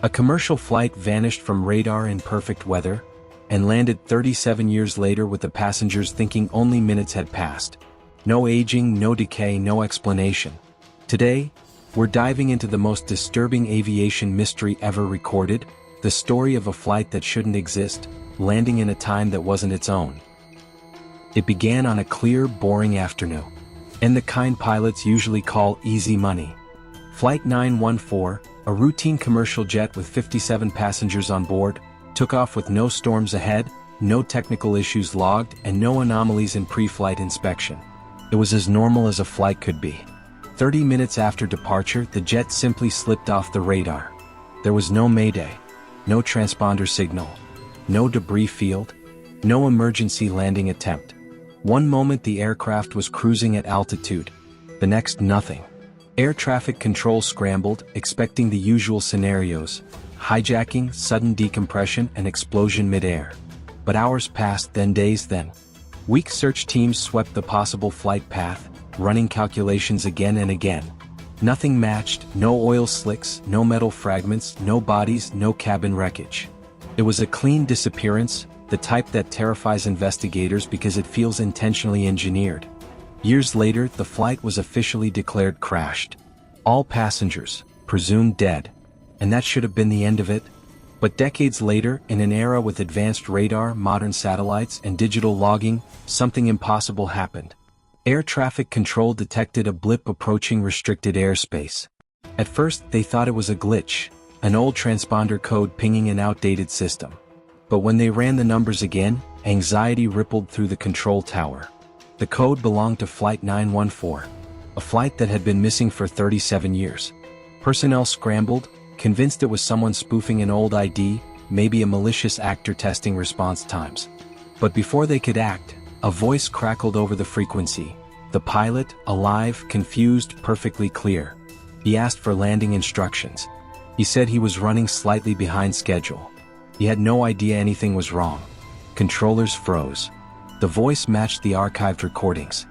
A commercial flight vanished from radar in perfect weather, and landed 37 years later with the passengers thinking only minutes had passed. No aging, no decay, no explanation. Today, we're diving into the most disturbing aviation mystery ever recorded, the story of a flight that shouldn't exist, landing in a time that wasn't its own. It began on a clear, boring afternoon, and the kind pilots usually call easy money. Flight 914, a routine commercial jet with 57 passengers on board, took off with no storms ahead, no technical issues logged, and no anomalies in pre-flight inspection. It was as normal as a flight could be. 30 minutes after departure, the jet simply slipped off the radar. There was no mayday, no transponder signal, no debris field, no emergency landing attempt. One moment the aircraft was cruising at altitude, the next nothing. Air traffic control scrambled, expecting the usual scenarios: hijacking, sudden decompression, and explosion mid-air. But hours passed, then days, then weeks. Search teams swept the possible flight path, running calculations again and again. Nothing matched, no oil slicks, no metal fragments, no bodies, no cabin wreckage. It was a clean disappearance, the type that terrifies investigators because it feels intentionally engineered. Years later, the flight was officially declared crashed. All passengers, presumed dead. And that should have been the end of it. But decades later, in an era with advanced radar, modern satellites, and digital logging, something impossible happened. Air traffic control detected a blip approaching restricted airspace. At first, they thought it was a glitch, an old transponder code pinging an outdated system. But when they ran the numbers again, anxiety rippled through the control tower. The code belonged to Flight 914, a flight that had been missing for 37 years. Personnel scrambled, convinced it was someone spoofing an old ID, maybe a malicious actor testing response times. But before they could act, a voice crackled over the frequency. The pilot, alive, confused, perfectly clear. He asked for landing instructions. He said he was running slightly behind schedule. He had no idea anything was wrong. Controllers froze. The voice matched the archived recordings.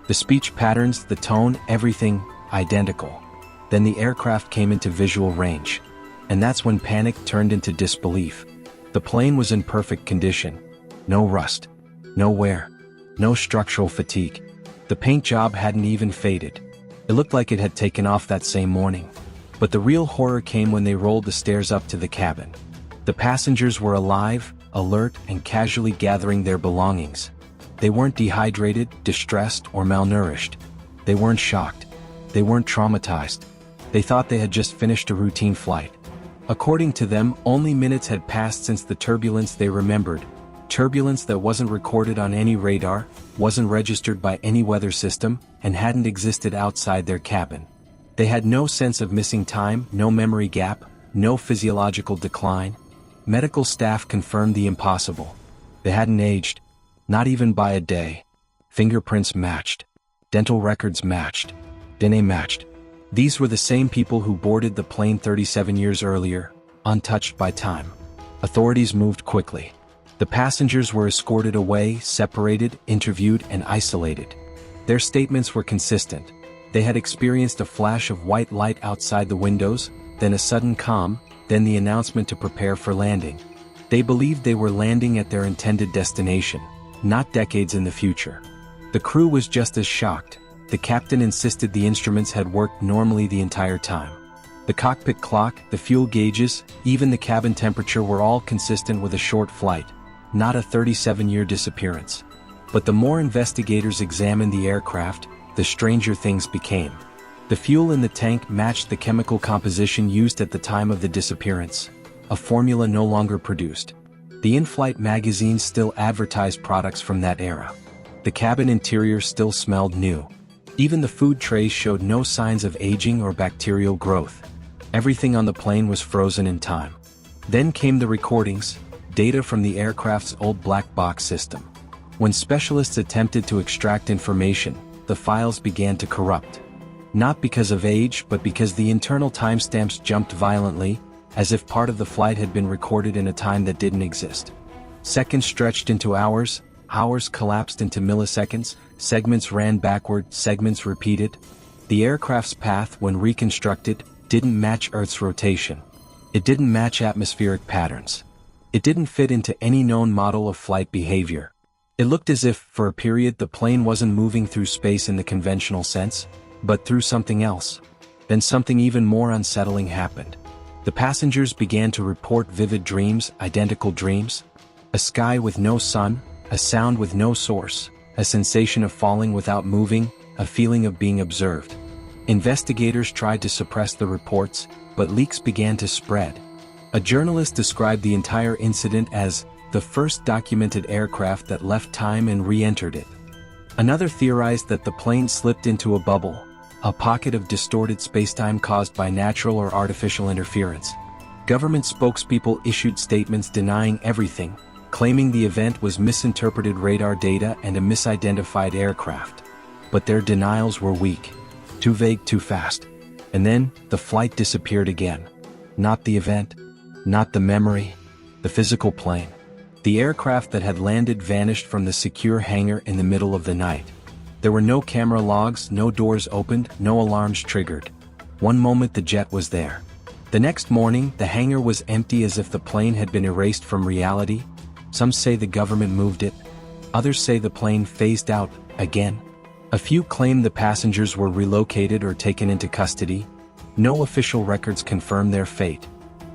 The speech patterns, the tone, everything, identical. Then the aircraft came into visual range. And that's when panic turned into disbelief. The plane was in perfect condition. No rust. No wear. No structural fatigue. The paint job hadn't even faded. It looked like it had taken off that same morning. But the real horror came when they rolled the stairs up to the cabin. The passengers were alive, alert, and casually gathering their belongings. They weren't dehydrated, distressed, or malnourished. They weren't shocked. They weren't traumatized. They thought they had just finished a routine flight. According to them, only minutes had passed since the turbulence they remembered. Turbulence that wasn't recorded on any radar, wasn't registered by any weather system, and hadn't existed outside their cabin. They had no sense of missing time, no memory gap, no physiological decline. Medical staff confirmed the impossible. They hadn't aged, not even by a day. Fingerprints matched. Dental records matched. DNA matched. These were the same people who boarded the plane 37 years earlier, untouched by time. Authorities moved quickly. The passengers were escorted away, separated, interviewed, and isolated. Their statements were consistent. They had experienced a flash of white light outside the windows, then a sudden calm, then the announcement to prepare for landing. They believed they were landing at their intended destination, not decades in the future. The crew was just as shocked. The captain insisted the instruments had worked normally the entire time. The cockpit clock, the fuel gauges, even the cabin temperature were all consistent with a short flight, not a 37-year disappearance. But the more investigators examined the aircraft, the stranger things became. The fuel in the tank matched the chemical composition used at the time of the disappearance, a formula no longer produced. The in-flight magazines still advertised products from that era. The cabin interior still smelled new. Even the food trays showed no signs of aging or bacterial growth. Everything on the plane was frozen in time. Then came the recordings, data from the aircraft's old black box system. When specialists attempted to extract information, the files began to corrupt. Not because of age, but because the internal timestamps jumped violently, as if part of the flight had been recorded in a time that didn't exist. Seconds stretched into hours, hours collapsed into milliseconds, segments ran backward, segments repeated. The aircraft's path, when reconstructed, didn't match Earth's rotation. It didn't match atmospheric patterns. It didn't fit into any known model of flight behavior. It looked as if, for a period, the plane wasn't moving through space in the conventional sense, but through something else. Then something even more unsettling happened. The passengers began to report vivid dreams, identical dreams. A sky with no sun, a sound with no source, a sensation of falling without moving, a feeling of being observed. Investigators tried to suppress the reports, but leaks began to spread. A journalist described the entire incident as the first documented aircraft that left time and re-entered it. Another theorized that the plane slipped into a bubble, a pocket of distorted spacetime caused by natural or artificial interference. Government spokespeople issued statements denying everything, claiming the event was misinterpreted radar data and a misidentified aircraft. But their denials were weak. Too vague, too fast. And then, the flight disappeared again. Not the event, not the memory, the physical plane. The aircraft that had landed vanished from the secure hangar in the middle of the night. There were no camera logs, no doors opened, no alarms triggered. One moment the jet was there. The next morning, the hangar was empty as if the plane had been erased from reality. Some say the government moved it. Others say the plane phased out, again. A few claim the passengers were relocated or taken into custody. No official records confirm their fate.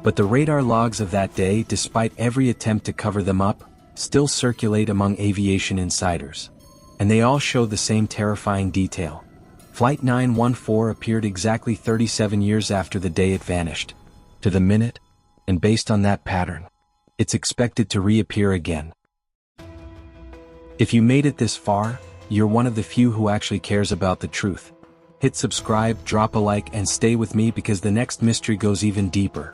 But the radar logs of that day, despite every attempt to cover them up, still circulate among aviation insiders. And they all show the same terrifying detail. Flight 914 appeared exactly 37 years after the day it vanished. To the minute, and based on that pattern, it's expected to reappear again. If you made it this far, you're one of the few who actually cares about the truth. Hit subscribe, drop a like, and stay with me because the next mystery goes even deeper.